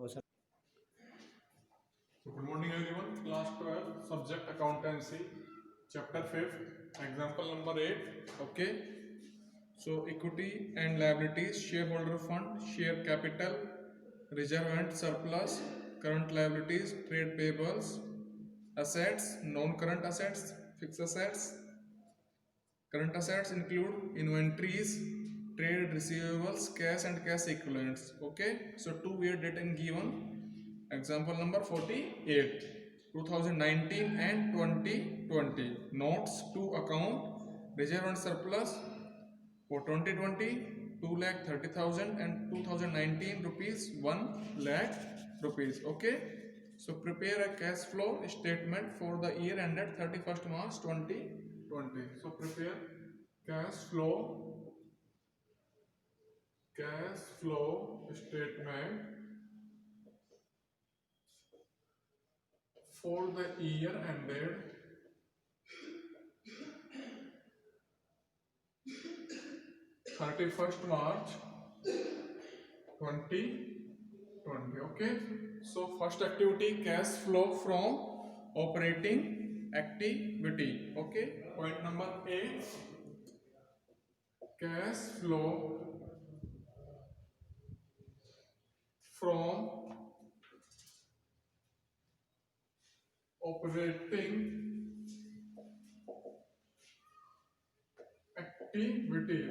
So good morning everyone. Class 12, subject accountancy, chapter 5th, example number 8. Okay. So equity and liabilities, shareholder fund, share capital, reserve and surplus, current liabilities, trade payables, assets, non-current assets, fixed assets. Current assets include inventories, trade receivables, cash and cash equivalents. Okay. So two were written given. Example number 48, 2019 and 2020. Notes to account, reserve and surplus for 2020, 2,30,000 and 2019 rupees, 1 lakh rupees. Okay. So prepare a cash flow statement for the year ended 31st March 2020. So prepare cash flow statement for the year ended 31st March 2020. Okay. So first activity, cash flow from operating activity. Okay. Point number A, cash flow from operating activity.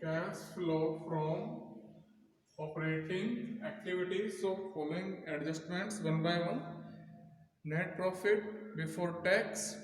Cash flow from operating activities. So following adjustments one by one. Net profit before tax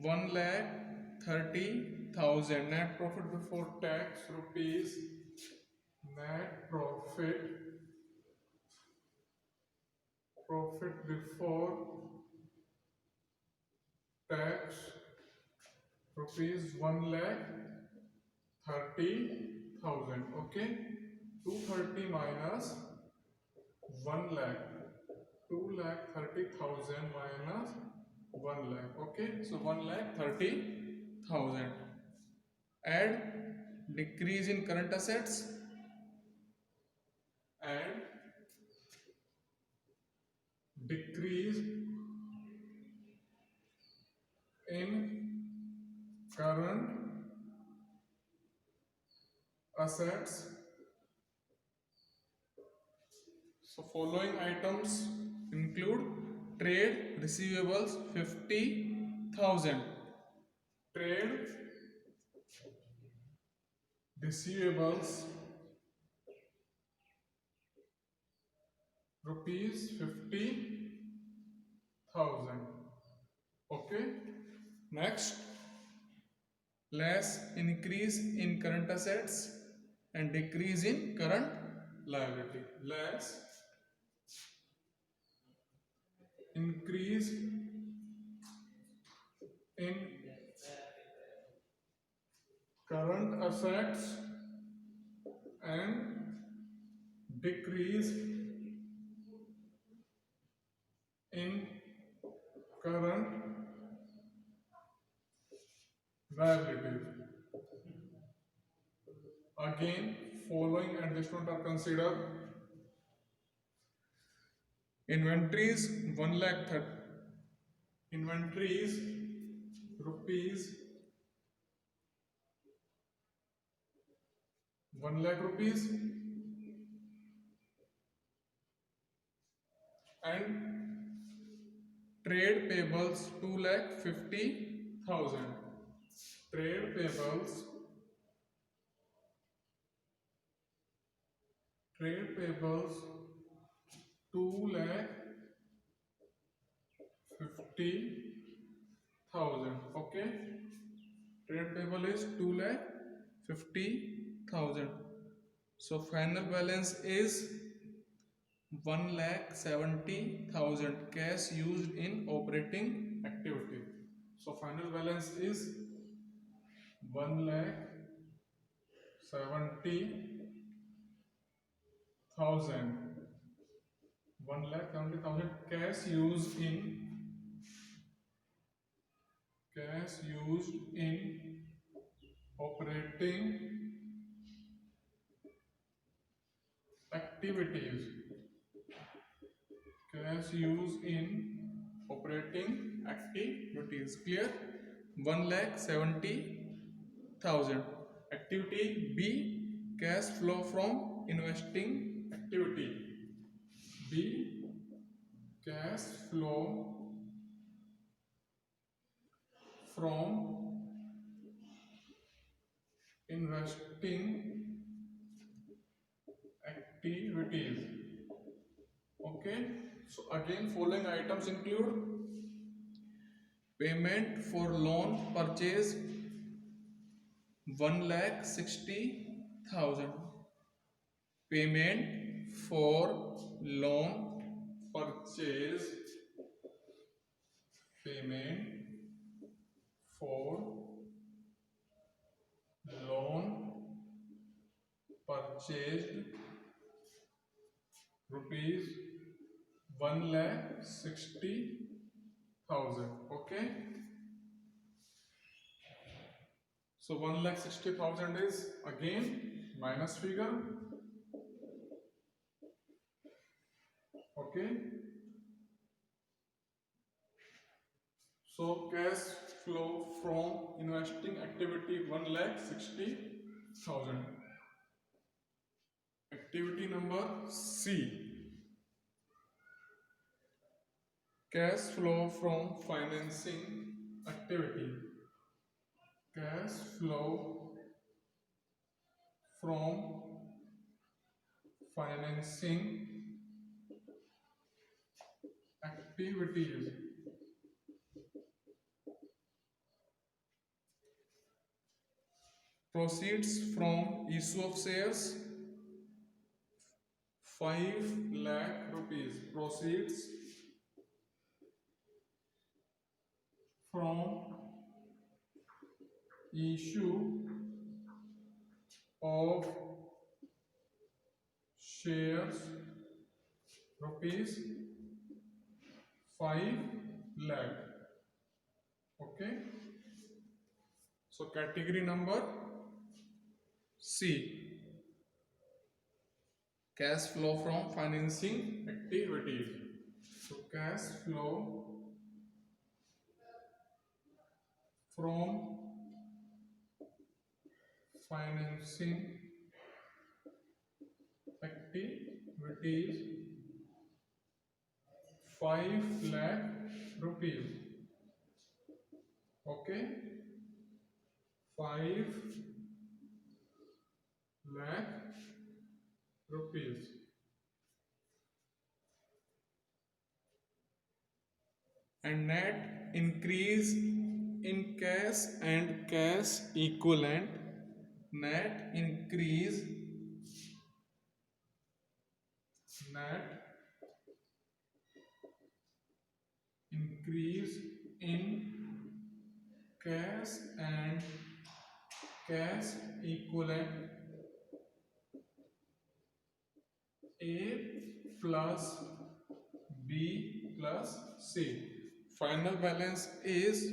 1,30,000. Net profit before tax rupees. Net profit before tax rupees 1,30,000. Okay. 230 minus 1 lakh. 2,30,000 minus 1 lakh. Okay. So 1,30,000. Add decrease in current assets and decrease in current assets. So following items include trade receivables 50,000. Trade receivables rupees 50,000. Okay. Next, less increase in current assets and decrease in current liability. Less increase in current assets and decrease in current liabilities. Again, following adjustment are considered. Inventories 1 lakh inventories rupees 1 lakh rupees and trade payables 2,50,000. Trade payables 2,50,000. Okay. Trade payable is 2,50,000. So final balance is 1,70,000 cash used in operating activity. So final balance is 1,70,000. 1,70,000 cash used in operating activities. Cash used in operating activities. Clear? 1,70,000. Activity B, cash flow from investing activity. B, cash flow from investing activities. Okay, so again following items include payment for loan purchase 1,60,000. Payment for loan purchase. Payment for loan purchased rupees 1,60,000. Okay, so 1,60,000 is again minus figure. Okay, so cash flow from investing activity 1,60,000. Activity number C, cash flow from financing activity. Cash flow from financing activities. Proceeds from issue of shares 5 lakh rupees. Proceeds from issue of shares rupees 5 lakh. Okay, so category number C, cash flow from financing activities. So cash flow from financing activities 5 lakh rupees. Okay, 5 lakh rupees. And net increase in cash and cash equivalent. Net increase in cash and cash equivalent A plus B plus C. Final balance is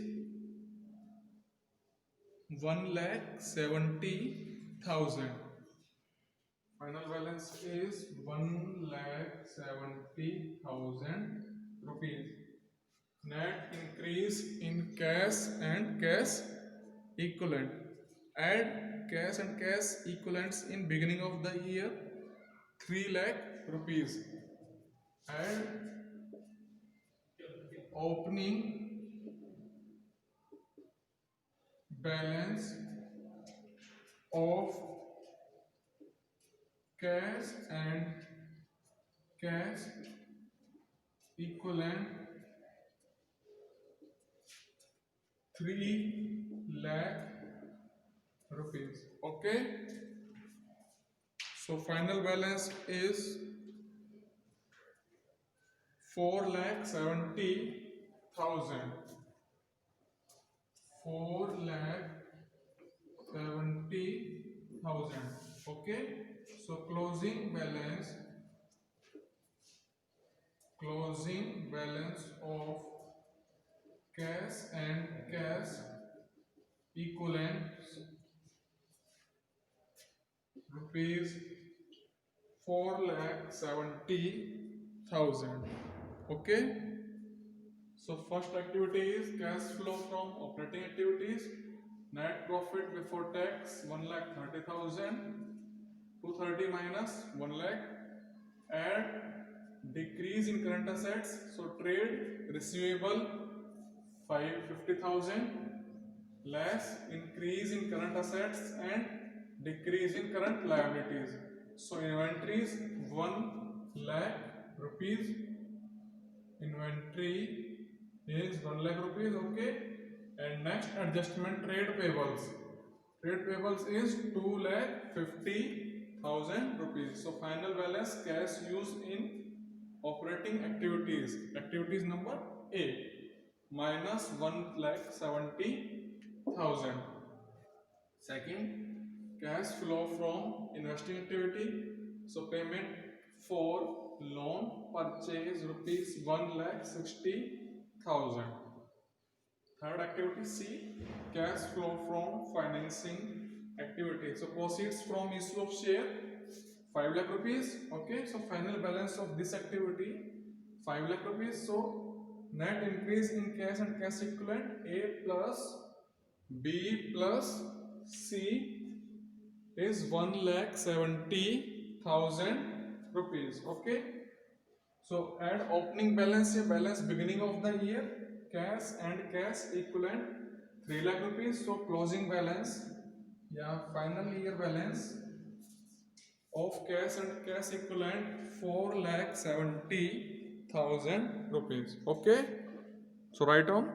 1,70,000. Final balance is 1,70,000 rupees. Net increase in cash and cash equivalent. Add cash and cash equivalents in beginning of the year 3 lakh rupees. Add opening balance of cash and cash equivalent 3 lakh rupees. Okay, so final balance is 4,70,000. 4,70,000. Okay, so closing balance of cash and cash equivalents rupees 4,70,000. Okay. So first activity is cash flow from operating activities. Net profit before tax 1,30,000. 230 minus 1 lakh. Add decrease in current assets. So trade receivable 550,000 less increase in current assets and decrease in current liabilities. So inventories 1 lakh rupees. Inventory is 1 lakh rupees. Okay. And next adjustment, trade payables. Trade payables is 2,50,000 rupees. So final balance cash used in operating activities. Activities number A minus 1,70,000. Second, cash flow from investing activity. So payment for loan purchase rupees 1,60,000. Third activity C, cash flow from financing activity. So proceeds from issue of share 5 lakh rupees. Okay, so final balance of this activity 5 lakh rupees. So net increase in cash and cash equivalent A plus B plus C is 1,70,000 rupees. Okay, so add opening balance here, balance beginning of the year, cash and cash equivalent 3 lakh rupees. So closing balance, yeah, final year balance of cash and cash equivalent 4,70,000 rupees. Okay, so write on